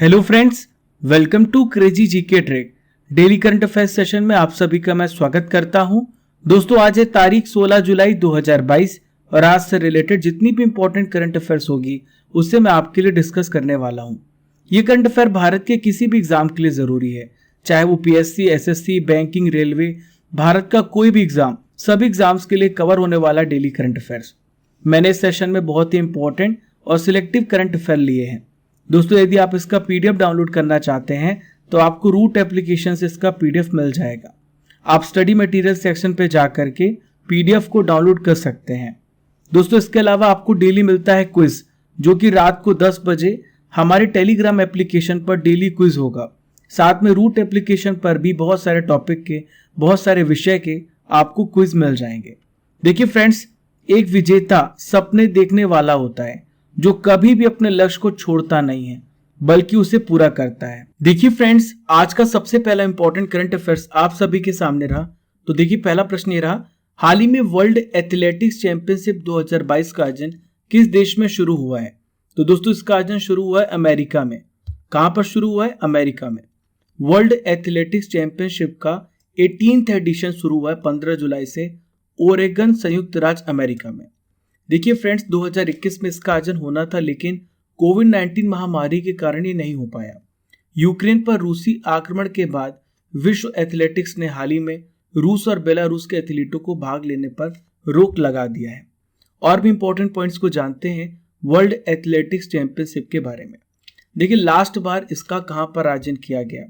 Hello friends, welcome to crazy GK trick. Daily current affairs session में आप सभी का मैं स्वागत करता हूं। दोस्तों, आज है तारीख 16 जुलाई 2022 और आज से रिलेटेड जितनी भी इंपॉर्टेंट करंट अफेयर्स होगी उससे मैं आपके लिए डिस्कस करने वाला हूं। ये करंट अफेयर भारत के किसी भी एग्जाम के लिए जरूरी है, चाहे वो PSC, SSC, banking, railway, Bharat का कोई भी एग्जाम, सभी एग्जाम्स के लिए कवर होने वाला डेली करंट अफेयर्स। मैंने इस सेशन में बहुत ही इंपॉर्टेंट और सिलेक्टिव करंट अफेयर लिए हैं। दोस्तों, यदि आप इसका पीडीएफ डाउनलोड करना चाहते हैं तो आपको रूट एप्लीकेशन से इसका पीडीएफ मिल जाएगा। आप स्टडी मटेरियल सेक्शन पे जाकर के पीडीएफ को डाउनलोड कर सकते हैं। दोस्तों, इसके अलावा आपको डेली मिलता है क्विज, जो कि रात को 10 बजे हमारे टेलीग्राम एप्लीकेशन पर डेली क्विज होगा। साथ में रूट एप्लीकेशन पर भी बहुत सारे टॉपिक के, बहुत सारे विषय के आपको क्विज मिल जाएंगे। देखिए फ्रेंड्स, एक विजेता सपने देखने वाला होता है जो कभी भी अपने लक्ष्य को छोड़ता नहीं है बल्कि उसे पूरा करता है। देखिए फ्रेंड्स, आज का सबसे पहला इंपॉर्टेंट करंट अफेयर्स आप सभी के सामने रहा। तो देखिए, पहला प्रश्न ये रहा, हाल ही में वर्ल्ड एथलेटिक्स चैंपियनशिप 2022 का आयोजन किस देश में शुरू हुआ है? तो दोस्तों, इसका आयोजन शुरू हुआ है अमेरिका में। कहां पर शुरू हुआ है? अमेरिका में। वर्ल्ड एथलेटिक्स चैंपियनशिप का 18th एडिशन शुरू हुआ है 15 जुलाई से ओरेगन, संयुक्त राज्य अमेरिका में। देखिए फ्रेंड्स, 2021 में इसका आयोजन होना था, लेकिन कोविड-19 महामारी के कारण ये नहीं हो पाया। यूक्रेन पर रूसी आक्रमण के बाद विश्व एथलेटिक्स ने हाल ही में रूस और बेलारूस के एथलीटों को भाग लेने पर रोक लगा दिया है। और भी इंपॉर्टेंट पॉइंट्स को जानते हैं वर्ल्ड एथलेटिक्स चैंपियनशिप के बारे में। देखिए, लास्ट बार इसका कहां पर आयोजन किया गया?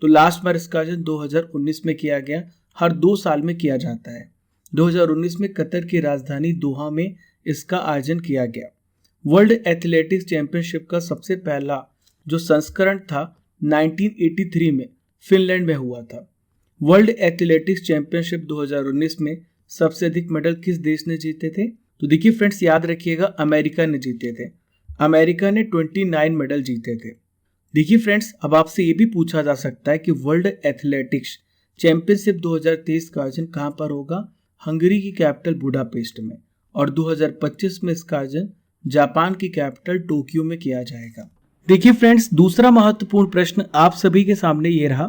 तो लास्ट बार इसका आयोजन 2019 में किया गया। हर 2 साल में किया जाता है। 2019 में कतर की राजधानी दोहा में इसका आयोजन किया गया। वर्ल्ड एथलेटिक्स चैंपियनशिप का सबसे पहला जो संस्करण था 1983 में फिनलैंड में हुआ था। वर्ल्ड एथलेटिक्स चैंपियनशिप 2019 में सबसे अधिक मेडल किस देश ने जीते थे? तो देखिए फ्रेंड्स, याद रखिएगा, अमेरिका ने जीते थे। अमेरिका ने 29 मेडल जीते थे। देखिए फ्रेंड्स, अब आपसे ये भी पूछा जा सकता है कि वर्ल्ड एथलेटिक्स चैंपियनशिप 2023 का आयोजन कहां पर होगा? हंगरी की कैपिटल बुडापेस्ट में। और 2025 में इसका आयोजन जापान की कैपिटल टोक्यो में किया जाएगा। देखिए फ्रेंड्स, दूसरा महत्वपूर्ण प्रश्न आप सभी के सामने ये रहा,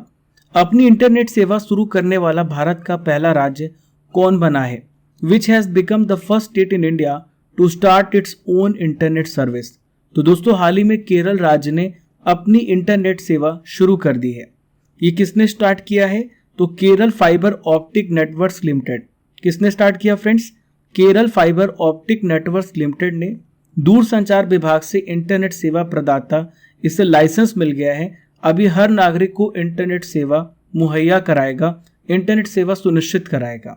अपनी इंटरनेट सेवा शुरू करने वाला भारत का पहला राज्य कौन बना है? Which has become the first state in India to start its own internet service? तो दोस्तों, हाल ही में केरल राज्य ने अपनी इंटरनेट सेवा शुरू कर दी है। ये किसने स्टार्ट किया है? तो Kerala fibre optic networks limited. किसने स्टार्ट किया friends? Kerala fibre optic networks limited ने। दूर संचार विभाग से इंटरनेट सेवा प्रदाता, इसे लाइसेंस मिल गया है। अभी हर नागरिक को इंटरनेट सेवा मुहैया कराएगा, इंटरनेट सेवा सुनिश्चित कराएगा।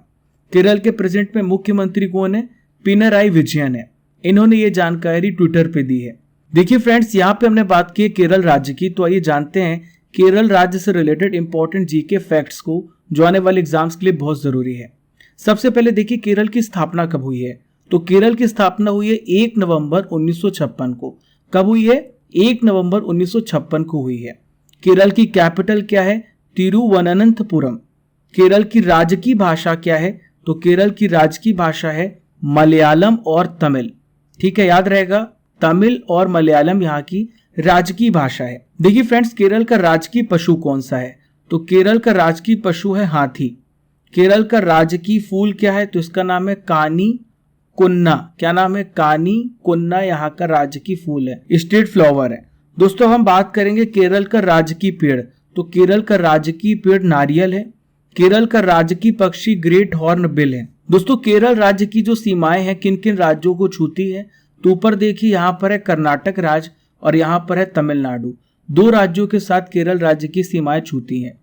केरल के प्रेजेंट में मुख्यमंत्री कौन है? पिनराई विजयन है। इन्होंने ये जानकारी ट्विटर पे दी है। देखिए फ्रेंड्स, यहाँ पे हमने बात की केरल राज्य की, तो आइए जानते हैं केरल राज्य से रिलेटेड इंपॉर्टेंट जीके फैक्ट्स को, जो आने वाले एग्जाम्स के लिए बहुत जरूरी है। सबसे पहले देखिए, केरल की स्थापना कब हुई है? तो केरल की स्थापना हुई है 1 नवंबर 1956 को। कब हुई है? 1 नवंबर 1956 को हुई है। केरल की कैपिटल क्या है? तिरुवनंतपुरम। केरल की राजकीय भाषा क्या है? तो केरल की राजकीय भाषा है मलयालम और तमिल। ठीक है, याद रहेगा, तमिल और मलयालम यहाँ की राजकीय भाषा है। देखिए फ्रेंड्स, केरल का राजकीय पशु कौन सा है? तो केरल का राजकीय पशु है हाथी। केरल का राजकीय फूल क्या है? तो इसका नाम है कानी कुन्ना। क्या नाम है? कानी कुन्ना यहाँ का राजकीय फूल है, स्टेट फ्लावर है। दोस्तों, हम बात करेंगे केरल का राजकीय पेड़। तो केरल का राजकीय पेड़ नारियल है। केरल का राजकीय पक्षी ग्रेट हॉर्न बिल है। दोस्तों, केरल राज्य की जो सीमाएं हैं किन किन राज्यों को छूती है? तो ऊपर देखिए, यहाँ पर है कर्नाटक राज्य और यहाँ पर है तमिलनाडु। 2 राज्यों के साथ केरल राज्य की सीमाएं छूती हैं।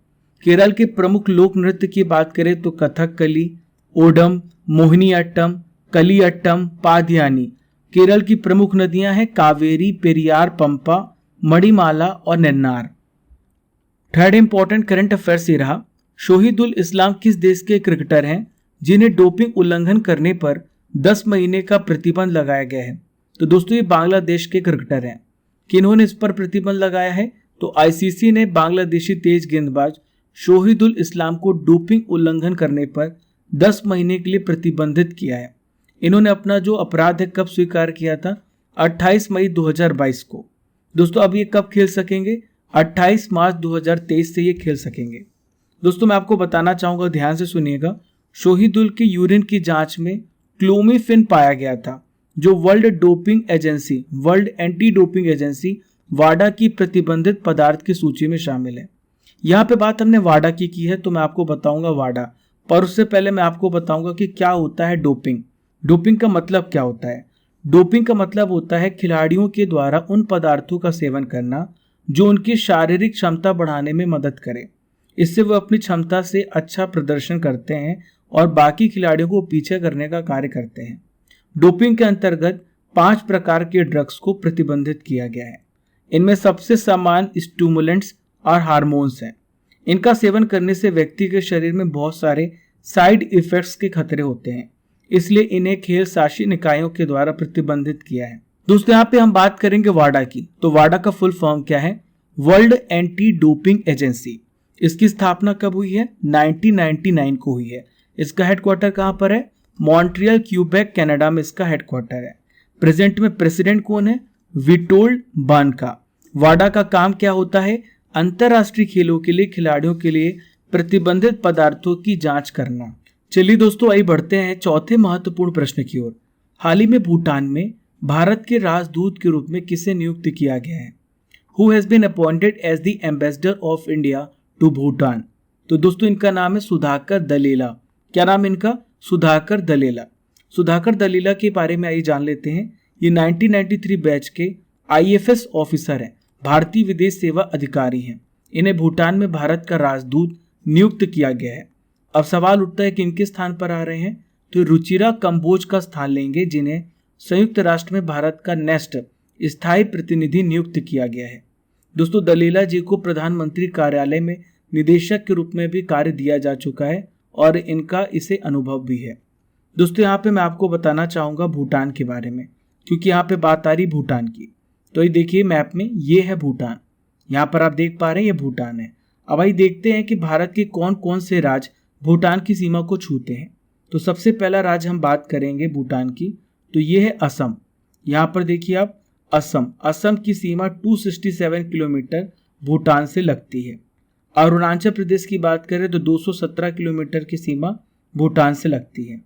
केरल के प्रमुख लोक नृत्य की बात करें तो कथकली, ओडम, मोहिनीअट्टम, कलियट्टम, पादियानी। केरल की प्रमुख नदियां हैं कावेरी, पेरियार, पंपा, मणिमाला और नेन्नार। थर्ड इंपॉर्टेंट करंट अफेयर्स ये रहा, शोहिदुल इस्लाम किस देश के क्रिकेटर हैं जिन्हें डोपिंग उल्लंघन करने पर 10 महीने का प्रतिबंध लगाया गया है? तो दोस्तों, ये बांग्लादेश के क्रिकेटर हैं। किन्होंने इस पर प्रतिबंध लगाया है? तो आईसीसी ने बांग्लादेशी तेज गेंदबाज शोहिदुल इस्लाम को डोपिंग उल्लंघन करने पर 10 महीने के लिए प्रतिबंधित किया है। इन्होंने अपना जो अपराध है कब स्वीकार किया था? 28 मई 2022 को। दोस्तों अब ये कब खेल सकेंगे? 28 मार्च 2023 से ये खेल सकेंगे। दोस्तों मैं आपको बताना चाहूंगा, ध्यान से सुनिएगा, शोहिदुल के यूरिन की जांच में क्लोमिफिन पाया गया था, जो वर्ल्ड एंटी डोपिंग एजेंसी वाडा की प्रतिबंधित पदार्थ की सूची में शामिल है। यहाँ पे बात हमने वाडा की है, तो मैं आपको बताऊंगा वाडा, पर उससे पहले मैं आपको बताऊंगा कि क्या होता है डोपिंग। डोपिंग का मतलब क्या होता है? डोपिंग का मतलब होता है खिलाड़ियों के द्वारा उन पदार्थों का सेवन करना जो उनकी शारीरिक क्षमता बढ़ाने में मदद करे। इससे वो अपनी क्षमता से अच्छा प्रदर्शन करते हैं और बाकी खिलाड़ियों को पीछे करने का कार्य करते हैं। डोपिंग के अंतर्गत 5 प्रकार के ड्रग्स को प्रतिबंधित किया गया है। इनमें सबसे सामान्य स्टिमुलेंट्स और हार्मोन्स हैं। इनका सेवन करने से व्यक्ति के शरीर में बहुत सारे साइड इफेक्ट्स के खतरे होते हैं, इसलिए इन्हें खेल शासी निकायों के द्वारा प्रतिबंधित किया है। दोस्तों यहाँ पे हम बात करेंगे वाडा की, तो वाडा का फुल फॉर्म क्या है? World anti doping agency. इसकी स्थापना कब हुई है? 1999 को हुई है। इसका हेडक्वार्टर कहाँ पर है? मॉन्ट्रियल, क्यूबेक, कनाडा में इसका हेडक्वार्टर है। प्रेजेंट में प्रेसिडेंट कौन है? विटोल्ड बानका। वाडा का काम क्या होता है? अंतरराष्ट्रीय खेलों के लिए खिलाड़ियों के लिए प्रतिबंधित पदार्थों की जांच करना। चलिए दोस्तों आइए बढ़ते हैं चौथे महत्वपूर्ण प्रश्न की ओर। हाल ही में भूटान में भारत के राजदूत के रूप में किसे नियुक्त किया गया है? Who has been appointed as the ambassador of India to Bhutan? तो दोस्तों इनका नाम है सुधाकर दलेला। क्या नाम इनका? सुधाकर दलेला। सुधाकर दलेला के बारे में आइए जान लेते हैं। ये 1993 बैच के IFS ऑफिसर हैं, भारतीय विदेश सेवा अधिकारी हैं। इन्हें भूटान में भारत का राजदूत नियुक्त किया गया है। अब सवाल उठता है कि इनके स्थान पर आ रहे हैं, तो रुचिरा कंबोज का स्थान लेंगे, जिन्हें संयुक्त राष्ट्र में भारत का नेक्स्ट स्थायी प्रतिनिधि नियुक्त किया गया है। दोस्तों दलेला जी को प्रधानमंत्री कार्यालय में निदेशक के रूप में भी कार्य दिया जा चुका है और इनका इसे अनुभव भी है। दोस्तों यहाँ पे मैं आपको बताना चाहूँगा भूटान के बारे में, क्योंकि यहाँ पे बात आ रही भूटान की। तो ये देखिए मैप में, ये है भूटान, यहाँ पर आप देख पा रहे हैं ये भूटान है। अब आइए देखते हैं कि भारत के कौन कौन से राज्य भूटान की सीमा को छूते हैं। तो सबसे पहला राज्य हम बात करेंगे भूटान की, तो ये है असम। यहाँ पर देखिए आप, असम की सीमा 267 किलोमीटर भूटान से लगती है। अरुणाचल प्रदेश की बात करें तो 217 किलोमीटर की सीमा भूटान से लगती है।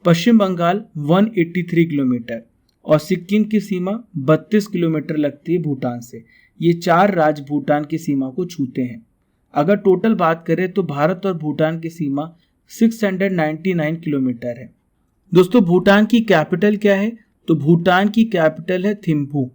पश्चिम बंगाल 183 किलोमीटर और सिक्किम की सीमा 32 किलोमीटर लगती है भूटान से। ये 4 राज्य भूटान की सीमा को छूते हैं। अगर टोटल बात करें तो भारत और भूटान की सीमा 699 किलोमीटर है। दोस्तों भूटान की कैपिटल क्या है? तो भूटान की कैपिटल है थिम्पू।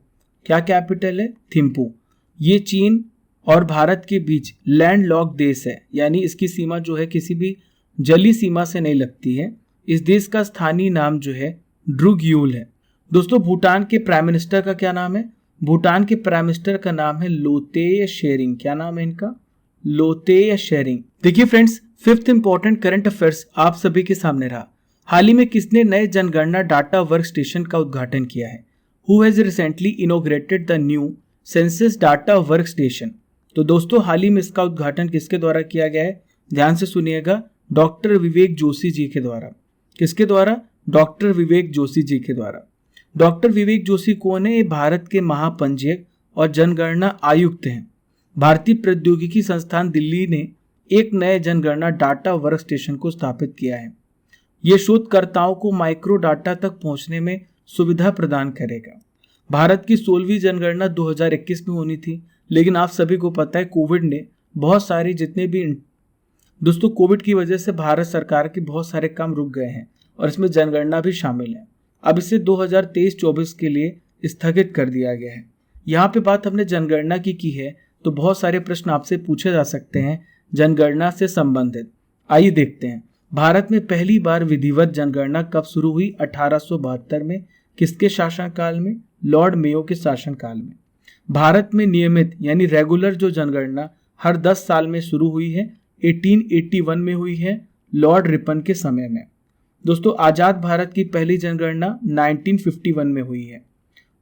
क्या कैपिटल है? थिम्पू। ये चीन और भारत के बीच लैंड लॉक देश है, यानी इसकी सीमा जो है किसी भी जली सीमा से नहीं लगती है। इस देश का स्थानीय नाम जो है ड्रुग्यूल है। दोस्तों भूटान के प्राइम मिनिस्टर का क्या नाम है? भूटान के प्राइम मिनिस्टर का नाम है लोतेय शेरिंग। क्या नाम है इनका? लोतेय शेरिंग। देखिए friends, fifth important current affairs आप सभी के सामने रहा। हाल ही में किसने नए जनगणना डाटा वर्क स्टेशन का उद्घाटन किया है? Who has recently inaugurated the new census data work station? तो दोस्तों हाल ही में इसका उद्घाटन किसके द्वारा किया गया है? ध्यान से सुनिएगा, डॉक्टर विवेक जोशी जी के द्वारा। किसके द्वारा? डॉक्टर विवेक जोशी जी के द्वारा। डॉक्टर विवेक जोशी कौन है? ये भारत के महापंजीयक और जनगणना आयुक्त हैं। भारतीय प्रौद्योगिकी संस्थान दिल्ली ने एक नए जनगणना डाटा वर्क स्टेशन को स्थापित किया है। ये शोधकर्ताओं को माइक्रो डाटा तक पहुंचने में सुविधा प्रदान करेगा। भारत की 16वीं जनगणना 2021 में होनी थी, लेकिन आप सभी को पता है कोविड ने बहुत सारी दोस्तों कोविड की वजह से भारत सरकार के बहुत सारे काम रुक गए हैं और इसमें जनगणना भी शामिल है। अब इसे 2023-24 के लिए स्थगित कर दिया गया है। यहाँ पे बात हमने जनगणना की है, तो बहुत सारे प्रश्न आपसे पूछे जा सकते हैं जनगणना से संबंधित। आइए देखते हैं, भारत में पहली बार विधिवत जनगणना कब शुरू हुई? 1872 में। किसके शासनकाल में? लॉर्ड मेयो के शासनकाल में। भारत में नियमित यानी रेगुलर जो जनगणना हर 10 साल में शुरू हुई है 1881 में हुई है, लॉर्ड रिपन के समय में। दोस्तों आजाद भारत की पहली जनगणना 1951 में हुई है।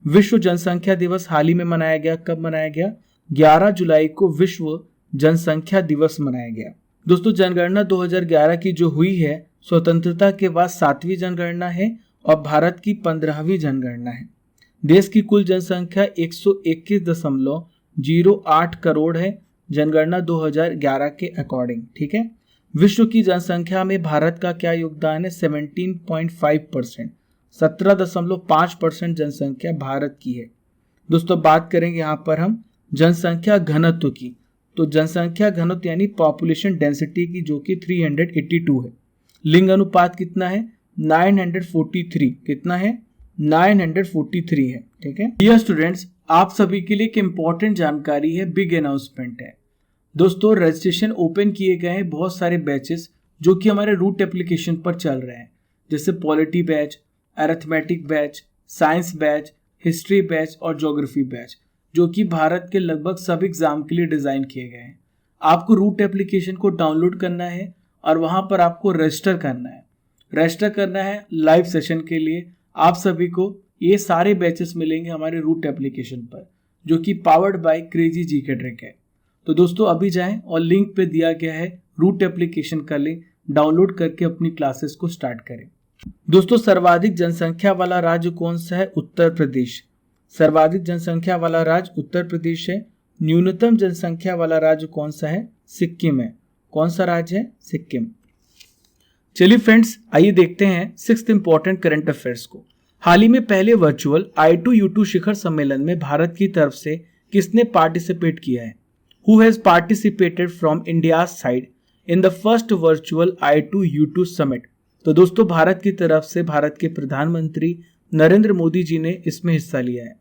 विश्व जनसंख्या दिवस हाल ही में मनाया गया। कब मनाया गया? 11 जुलाई को विश्व जनसंख्या दिवस मनाया गया। दोस्तों जनगणना 2011 की जो हुई है स्वतंत्रता के बाद 7वीं जनगणना है और भारत की 15वीं जनगणना है। देश की कुल जनसंख्या 121.08 करोड़ है, जनगणना 2011 के अकॉर्डिंग। ठीक है। विश्व की जनसंख्या में भारत का क्या योगदान है? 17.5%, 17.5% जनसंख्या भारत की है। दोस्तों बात करेंगे यहाँ पर हम जनसंख्या घनत्व की, तो जनसंख्या घनत्व यानी पॉपुलेशन डेंसिटी की, जो कि 382 है। लिंग अनुपात कितना है? 943। कितना है? 943 है। ठीक है। डियर स्टूडेंट्स, आप सभी के लिए एक इंपॉर्टेंट जानकारी है, बिग अनाउंसमेंट है। दोस्तों रजिस्ट्रेशन ओपन किए गए हैं बहुत सारे बैचेस जो कि हमारे रूट एप्लीकेशन पर चल रहे हैं, जैसे polity batch, arithmetic batch, science batch, history batch और ज्योग्राफी बैच, जो कि भारत के लगभग सब एग्जाम के लिए डिजाइन किए गए हैं। आपको रूट एप्लीकेशन को डाउनलोड करना है और वहां पर आपको रजिस्टर करना है। रजिस्टर करना है लाइव सेशन के लिए। आप सभी को ये सारे बैचेस मिलेंगे हमारे रूट एप्लीकेशन पर, जो कि powered by crazy GK trick है। तो दोस्तों अभी जाएं और लिंक पे दिया गया है रूट एप्लीकेशन का लिंक, डाउनलोड करके अपनी क्लासेस को स्टार्ट करें। दोस्तों सर्वाधिक जनसंख्या वाला राज्य कौन सा है? उत्तर प्रदेश। सर्वाधिक जनसंख्या वाला राज्य उत्तर प्रदेश है। न्यूनतम जनसंख्या वाला राज्य कौन सा है? सिक्किम है। कौन सा राज्य है? सिक्किम। चलिए फ्रेंड्स, आइए देखते हैं सिक्स्थ इंपॉर्टेंट करंट अफेयर्स को। हाल ही में पहले वर्चुअल I2U2 शिखर सम्मेलन में भारत की तरफ से किसने पार्टिसिपेट किया है? Who has participated from India's side in the first virtual I2U2 summit? तो दोस्तों भारत की तरफ से भारत के प्रधानमंत्री नरेंद्र मोदी जी ने इसमें हिस्सा लिया है।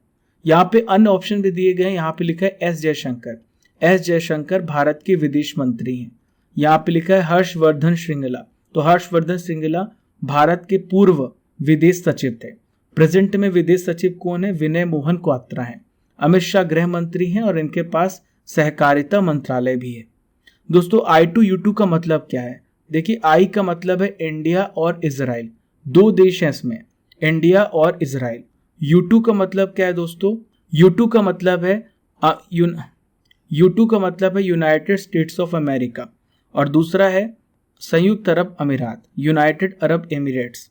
यहाँ पे अन्य ऑप्शन भी दिए गए हैं। यहाँ पे लिखा है एस जयशंकर। एस जयशंकर भारत के विदेश मंत्री हैं। यहाँ पे लिखा है हर्षवर्धन श्रृंगला। तो हर्षवर्धन श्रृंगला भारत के पूर्व विदेश सचिव थे। प्रेजेंट में विदेश सचिव कौन है? विनय मोहन क्वात्रा है। अमित शाह गृह मंत्री हैं और इनके पास सहकारिता मंत्रालय भी है। दोस्तों I2U2 का मतलब क्या है? देखिए I का मतलब है इंडिया और इजराइल, दो देश हैं इसमें, इंडिया और इजराइल। U2 का मतलब क्या है दोस्तों? U2 का मतलब है U2 का मतलब है यूनाइटेड स्टेट्स ऑफ अमेरिका और दूसरा है संयुक्त अरब अमीरात, यूनाइटेड अरब एमिरेट्स।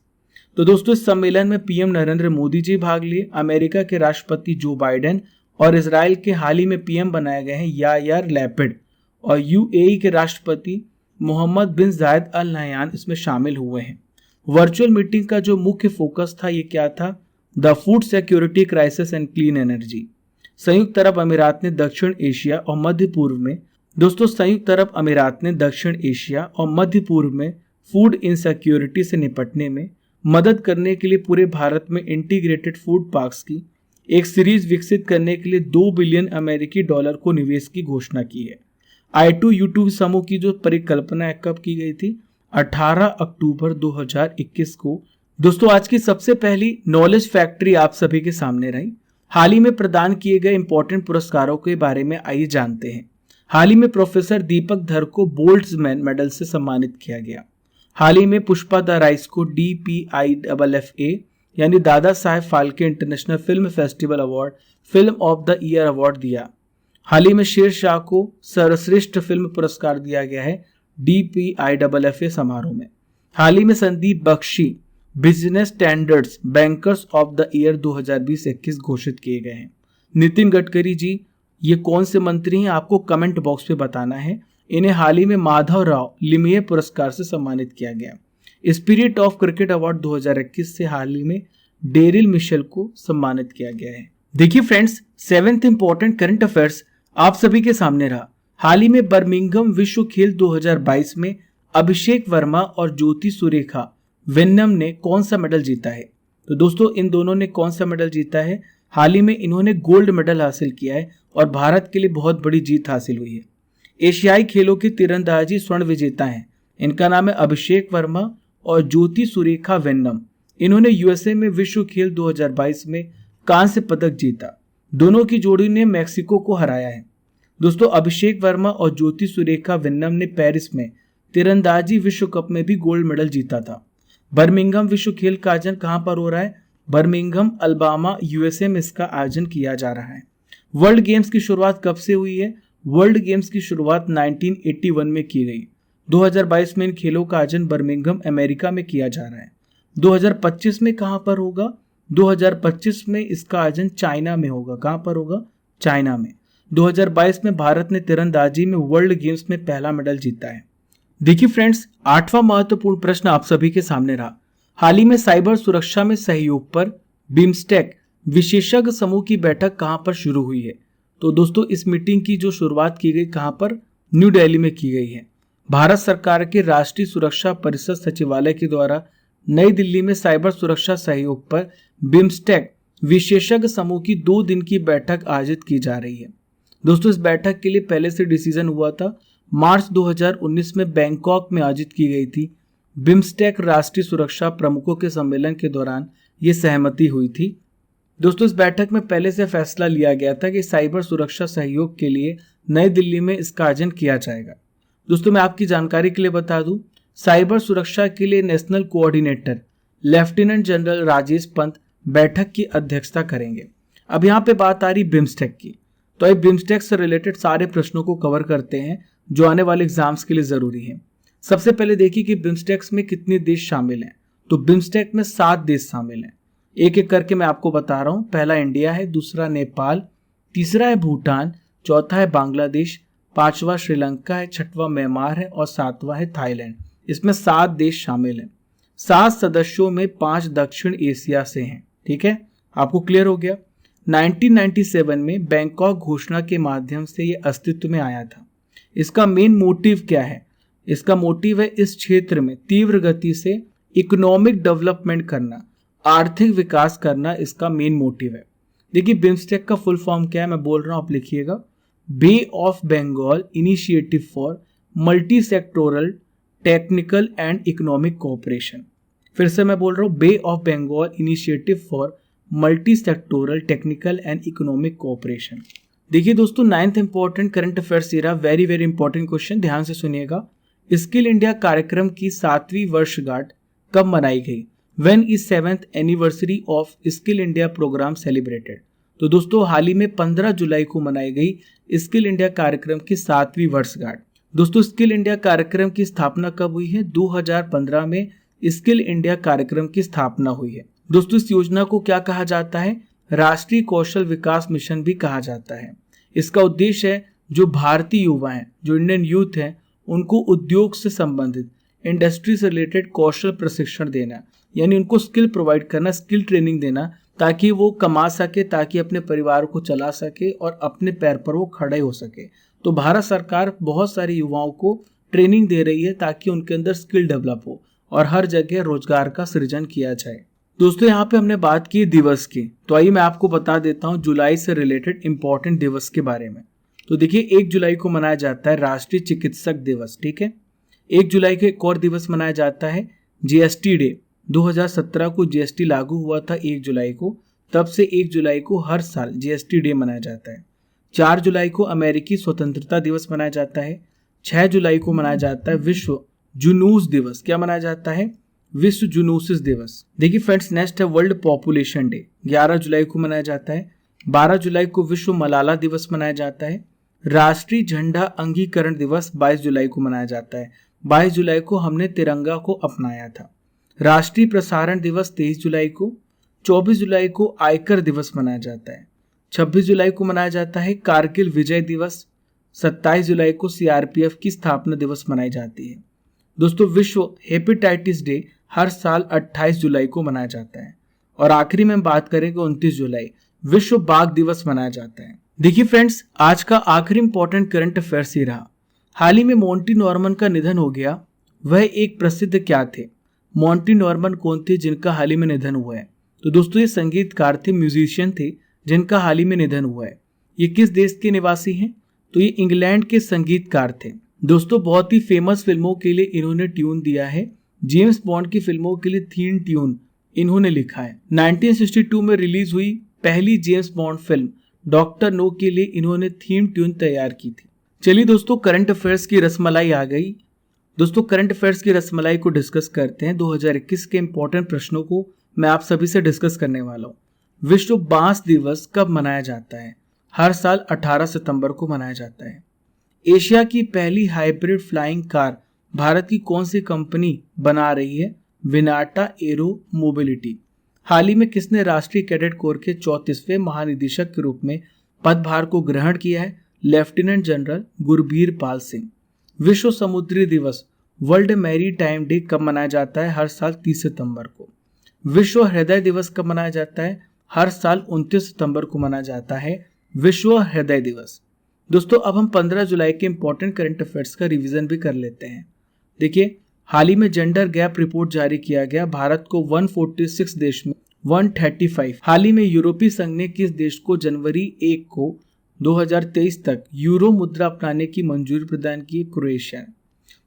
तो दोस्तों इस सम्मेलन में पीएम नरेंद्र मोदी जी भाग लिए, अमेरिका के राष्ट्रपति जो बाइडेन और इजराइल के हाल ही में पीएम बनाए गए हैं यायर लैपिड और यूएई के राष्ट्रपति मोहम्मद बिन जायद अल नहयान इसमें शामिल हुए हैं। वर्चुअल मीटिंग का जो मुख्य फोकस था ये क्या था? The food security crisis and clean energy. संयुक्त अरब अमीरात ने दक्षिण एशिया और मध्य पूर्व में, दोस्तों संयुक्त अरब अमीरात ने दक्षिण एशिया और मध्य पूर्व में फूड इनसिक्योरिटी से निपटने में मदद करने के लिए पूरे भारत में इंटीग्रेटेड फूड पार्क्स की एक सीरीज विकसित करने के लिए $2 बिलियन अमेरिकी डॉलर को निवेश की घोषणा की है। I2U2 समूह की जो परिकल्पना कब की गई थी? 18 अक्टूबर 2021 को। दोस्तों आज की सबसे पहली नॉलेज फैक्ट्री आप सभी के सामने रही। हाल ही में प्रदान किए गए इंपॉर्टेंट पुरस्कारों के बारे में आइए जानते हैं। हाल ही में प्रोफेसर दीपक धर को बोल्ट्जमैन मेडल से सम्मानित किया गया। हाल ही में पुष्पा द राइस को DPIFFA यानी Dadasaheb Phalke international film festival award film of the year award दिया। हाल ही में शेर शाह को सर्वश्रेष्ठ फिल्म पुरस्कार दिया गया है DPIFFA समारोह में। हाल ही में Sandeep Bakhshi business standards bankers of the year 2020-21 घोषित किए गए हैं। नितिन गडकरी जी ये कौन से मंत्री हैं आपको कमेंट बॉक्स पे बताना है। इन्हें हाल ही में माधव राव लिमये पुरस्कार से सम्मानित किया गया। स्पिरिट ऑफ क्रिकेट अवार्ड 2021 से हाल ही में डेरिल मिशेल को सम्मानित किया गया है। देखिए friends, seventh important current affairs आप सभी के सामने रहा। हाल ही में बर्मिंघम विश्व खेल 2022 में अभिषेक वर्मा और ज्योति सुरेखा वेन्नम ने कौन सा मेडल जीता है? तो दोस्तों इन दोनों ने कौन सा मेडल जीता है? हाल ही में इन्होंने गोल्ड मेडल हासिल किया है और भारत के लिए बहुत बड़ी जीत हासिल हुई है। एशियाई खेलों के तीरंदाजी स्वर्ण विजेता हैं। इनका नाम है अभिषेक वर्मा और ज्योति सुरेखा वेन्नम। इन्होंने यूएसए में विश्व खेल 2022 में कांस्य पदक जीता। दोनों की जोड़ी ने मैक्सिको को हराया है। दोस्तों अभिषेक वर्मा और ज्योति सुरेखा वेन्नम ने पेरिस में तीरंदाजी विश्व कप में भी गोल्ड मेडल जीता था। बर्मिंघम विश्व खेल का आयोजन कहां पर हो रहा है? बर्मिंघम अल्बामा यूएसए में इसका आयोजन किया जा रहा है। वर्ल्ड गेम्स की शुरुआत कब से हुई है? वर्ल्ड गेम्स की शुरुआत 1981 में की गई। 2022 में इन खेलों का आयोजन बर्मिंघम अमेरिका में किया जा रहा है। 2025 में कहां पर होगा? 2025 में इसका आयोजन चाइना में होगा। कहां पर होगा? चाइना में। 2022 में भारत ने तीरंदाजी में वर्ल्ड गेम्स में पहला मेडल जीता है। देखिए फ्रेंड्स, 8वां महत्वपूर्ण प्रश्न आप सभी के सामने रहा। हाल ही में साइबर सुरक्षा में सहयोग पर बिम्स्टेक विशेषज्ञ समूह की बैठक कहां पर शुरू हुई है? तो दोस्तों, इस मीटिंग की जो शुरुआत की गई कहां पर? न्यू दिल्ली में की गई है। भारत सरकार के राष्ट्रीय सुरक्षा परिषद सचिवालय के द्वारा नई दिल्ली में साइबर सुरक्षा सहयोग पर बिम्स्टेक विशेषज्ञ समूह की 2 दिन की बैठक आयोजित की जा रही है। दोस्तों, इस बैठक के लिए पहले से डिसीजन हुआ था। मार्च 2019 में बैंकॉक में आयोजित की गई थी। बिम्स्टेक राष्ट्रीय सुरक्षा प्रमुखों के सम्मेलन के दौरान ये सहमति हुई थी। दोस्तों, इस बैठक में पहले से फैसला लिया गया था कि साइबर सुरक्षा सहयोग के लिए नई दिल्ली में इसका आयोजन किया जाएगा। दोस्तों, मैं आपकी जानकारी के लिए बता दूं, साइबर सुरक्षा के लिए national coordinator lieutenant general Rajesh Pant बैठक की अध्यक्षता करेंगे। अब यहाँ पे बात आ रही बिम्स्टेक की, तो ये बिम्स्टेक से रिलेटेड सारे प्रश्नों को कवर करते हैं जो आने वाले एग्जाम्स के लिए जरूरी है। सबसे पहले देखिए कि बिम्स्टेक में कितने देश शामिल हैं। तो बिम्स्टेक में 7 देश शामिल हैं। एक एक करके मैं आपको बता रहा हूं। पहला इंडिया है, दूसरा नेपाल, तीसरा है भूटान, चौथा है बांग्लादेश, 5वां श्रीलंका है, 6वां म्यांमार है और 7वां है थाईलैंड। इसमें 7 देश शामिल हैं। 7 सदस्यों में 5 दक्षिण एशिया से हैं। ठीक है, आपको क्लियर हो गया। 1997 में बैंकॉक घोषणा के माध्यम से ये अस्तित्व में आया था। इसका मेन मोटिव क्या है? इसका मोटिव है इस क्षेत्र में तीव्र गति से इकोनॉमिक डेवलपमेंट करना, आर्थिक विकास करना इसका मेन मोटिव है। देखिए, बिम्स्टेक का फुल फॉर्म क्या है, मैं बोल रहा हूं, आप लिखिएगा। Bay of Bengal initiative for multi sectoral technical and economic cooperation. फिर से मैं बोल रहा हूं, bay of Bengal initiative for multi sectoral technical and economic cooperation. देखिए दोस्तों, 9th important current affairs era, very very important question, ध्यान से सुनिएगा। स्किल इंडिया कार्यक्रम की 7वीं वर्षगांठ कब मनाई गई? When is 7th anniversary of skill India programme celebrated? तो दोस्तों, हाल ही में 15 जुलाई को मनाई गई स्किल इंडिया कार्यक्रम की 7वीं वर्षगांठ। दोस्तों, स्किल इंडिया कार्यक्रम की स्थापना कब हुई है? 2015 में स्किल इंडिया कार्यक्रम की स्थापना हुई है। दोस्तों, इस योजना को क्या कहा जाता है? राष्ट्रीय कौशल विकास मिशन भी कहा जाता है। इसका उद्देश्य है जो भारतीय युवा हैं, जो इंडियन यूथ हैं, उनको उद्योग से संबंधित, इंडस्ट्री से रिलेटेड कौशल प्रशिक्षण देना, यानी उनको स्किल प्रोवाइड करना, स्किल ट्रेनिंग देना, ताकि वो कमा सके, ताकि अपने परिवार को चला सके और अपने पैर पर वो खड़े हो सके। तो भारत सरकार बहुत सारे युवाओं को ट्रेनिंग दे रही है ताकि उनके अंदर स्किल डेवलप हो और हर जगह रोजगार का सृजन किया जाए। दोस्तों, यहाँ पे हमने बात की दिवस की, तो आइए मैं आपको बता देता हूँ जुलाई से रिलेटेड इंपॉर्टेंट दिवस के बारे में। तो देखिए, 1 जुलाई को मनाया जाता है राष्ट्रीय चिकित्सक दिवस। ठीक है, 1 जुलाई को एक और दिवस मनाया जाता है जीएसटी डे। 2017 को जीएसटी लागू हुआ था 1 जुलाई को, तब से 1 जुलाई को हर साल जीएसटी डे मनाया जाता है। 4 जुलाई को अमेरिकी स्वतंत्रता दिवस मनाया जाता है। 6 जुलाई को मनाया जाता है विश्व जुनूस दिवस। क्या मनाया जाता है? विश्व जुनूसिस दिवस। देखिए फ्रेंड्स, नेक्स्ट है वर्ल्ड पॉपुलेशन डे, 11 जुलाई को मनाया जाता है। 12 जुलाई को विश्व मलाला दिवस मनाया जाता है। राष्ट्रीय झंडा अंगीकरण दिवस 22 जुलाई को मनाया जाता है। 22 जुलाई को हमने तिरंगा को अपनाया था। राष्ट्रीय प्रसारण दिवस 23 जुलाई को। 24 जुलाई को आयकर दिवस मनाया जाता है। 26 जुलाई को मनाया जाता है कारगिल विजय दिवस। 27 जुलाई को सीआरपीएफ की स्थापना दिवस मनाई जाती है। दोस्तों, विश्व हेपेटाइटिस डे हर साल 28 जुलाई को मनाया जाता है। और आखिरी में बात करें कि 29 जुलाई विश्व बाघ दिवस मनाया जाता है। देखिए फ्रेंड्स, आज का आखिरी इंपॉर्टेंट करंट अफेयर्स ही रहा। हाल ही में मोंटी नॉर्मन का निधन हो गया। वह एक प्रसिद्ध क्या थे? मोंटी नॉर्मन कौन थे जिनका हाल ही में निधन हुआ है? तो दोस्तों, ये संगीतकार थे, म्यूजिशियन थे, जिनका हाल ही में निधन हुआ है। ये किस देश के निवासी हैं? तो ये इंग्लैंड के संगीतकार थे। दोस्तों, बहुत ही फेमस फिल्मों के लिए इन्होंने ट्यून दिया है। जेम्स बॉन्ड की फिल्मों के लिए थीम ट्यून इन्होंने लिखा है। 1962 में रिलीज हुई पहली James Bond film Doctor No के लिए इन्होंने थीम ट्यून तैयार की थी। चलिए दोस्तों, करंट अफेयर्स की रसमलाई आ गई। दोस्तों, करंट अफेयर्स की रसमलाई को डिस्कस करते हैं। 2021 के इंपॉर्टेंट प्रश्नों को मैं आप सभी से डिस्कस करने वाला हूँ। विश्व बांस दिवस कब मनाया जाता है? हर साल 18 सितंबर को मनाया जाता है। एशिया की पहली हाइब्रिड फ्लाइंग कार भारत की कौन सी कंपनी बना रही है? विनाटा एरो मोबिलिटी। हाल ही में किसने राष्ट्रीय कैडेट कोर के 34वें महानिदेशक के रूप में पदभार को ग्रहण किया है? Lieutenant general Gurbir Pal Singh. विश्व समुद्री दिवस वर्ल्ड मैरी टाइम डे कब मनाया जाता है? हर साल 30 सितंबर को। विश्व हृदय दिवस कब मनाया जाता है? हर साल 29 सितंबर को मनाया जाता है विश्व हृदय दिवस। दोस्तों अब हम 15 जुलाई के इंपॉर्टेंट करंट अफेयर्स का रिवीजन भी कर लेते हैं। देखिए, हाल ही में जेंडर गैप रिपोर्ट जारी किया गया। भारत को 146 देश में 135। हाल ही में यूरोपीय संघ ने किस देश को जनवरी 1 को 2023 तक यूरो मुद्रा अपनाने की मंजूरी प्रदान की? क्रोएशिया।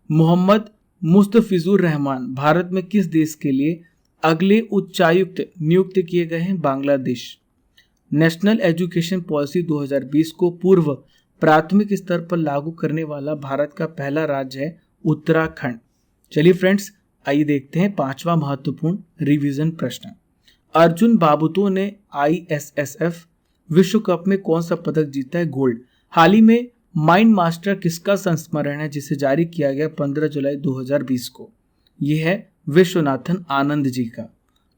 मोहम्मद मुस्तफिजुर रहमान भारत में किस देश के लिए अगले उच्चायुक्त नियुक्त किए गए हैं? बांग्लादेश। नेशनल एजुकेशन पॉलिसी 2020 को पूर्व प्राथमिक स्तर पर लागू करने वाला भारत का पहला राज्य है उत्तराखंड। चलिए फ्रेंड्स, आइए देखते हैं पांचवा महत्वपूर्ण रिवीजन प्रश्न। अर्जुन बाबूतो ने ISSF विश्व कप में कौन सा पदक जीता है? गोल्ड। हाल ही में माइंड मास्टर किसका संस्मरण है जिसे जारी किया गया 15 जुलाई 2020 को? यह है विश्वनाथन आनंद जी का।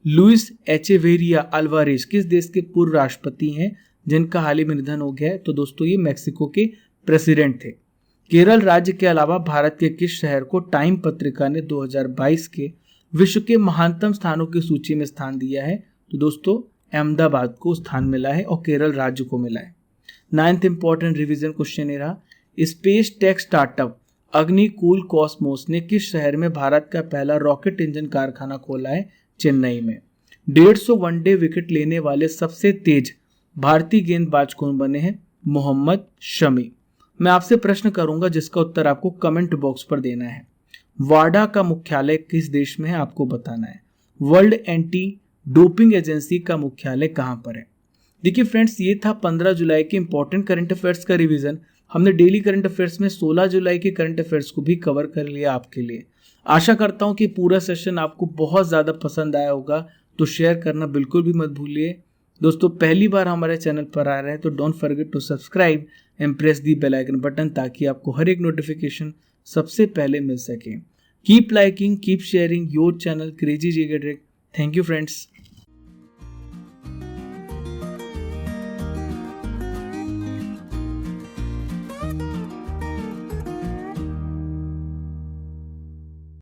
लुइस एचेवेरिया अल्वारेज किस देश के पूर्व राष्ट्रपति हैं जिनका हाल ही में निधन हो गया है? तो दोस्तों ये मैक्सिको के प्रेसिडेंट थे। केरल राज्य के अलावा भारत के किस शहर को टाइम पत्रिका ने 2022 के विश्व के महानतम स्थानों की सूची में स्थान दिया है? तो दोस्तों अहमदाबाद को स्थान मिला है और केरल राज्य को मिला है। 9th इंपॉर्टेंट रिवीजन क्वेश्चन ये रहा, space tech startup Agnikul Cosmos ने किस शहर में भारत का पहला रॉकेट इंजन कारखाना खोला है? चेन्नई में। 150 वनडे विकेट लेने वाले सबसे तेज भारतीय गेंदबाज कौन बने हैं? मोहम्मद शमी। मैं आपसे प्रश्न करूंगा जिसका उत्तर आपको कमेंट बॉक्स पर देना है। वाडा का मुख्यालय किस देश में है? आपको बताना है। वर्ल्ड एंटी डोपिंग एजेंसी का मुख्यालय कहां पर है? देखिए फ्रेंड्स, ये था 15 जुलाई के इंपॉर्टेंट करंट अफेयर्स का रिवीजन। हमने डेली करंट अफेयर्स में 16 जुलाई के करंट अफेयर्स को भी कवर कर लिया आपके लिए। आशा करता हूं कि पूरा सेशन आपको बहुत ज़्यादा पसंद आया होगा, तो शेयर करना बिल्कुल भी मत भूलिए। दोस्तों पहली बार हमारे चैनल पर आ रहे हैं तो don't forget to subscribe and press the bell icon button ताकि आपको हर एक नोटिफिकेशन सबसे पहले मिल सके। Keep liking, keep sharing your channel crazy GK trick. Thank you friends.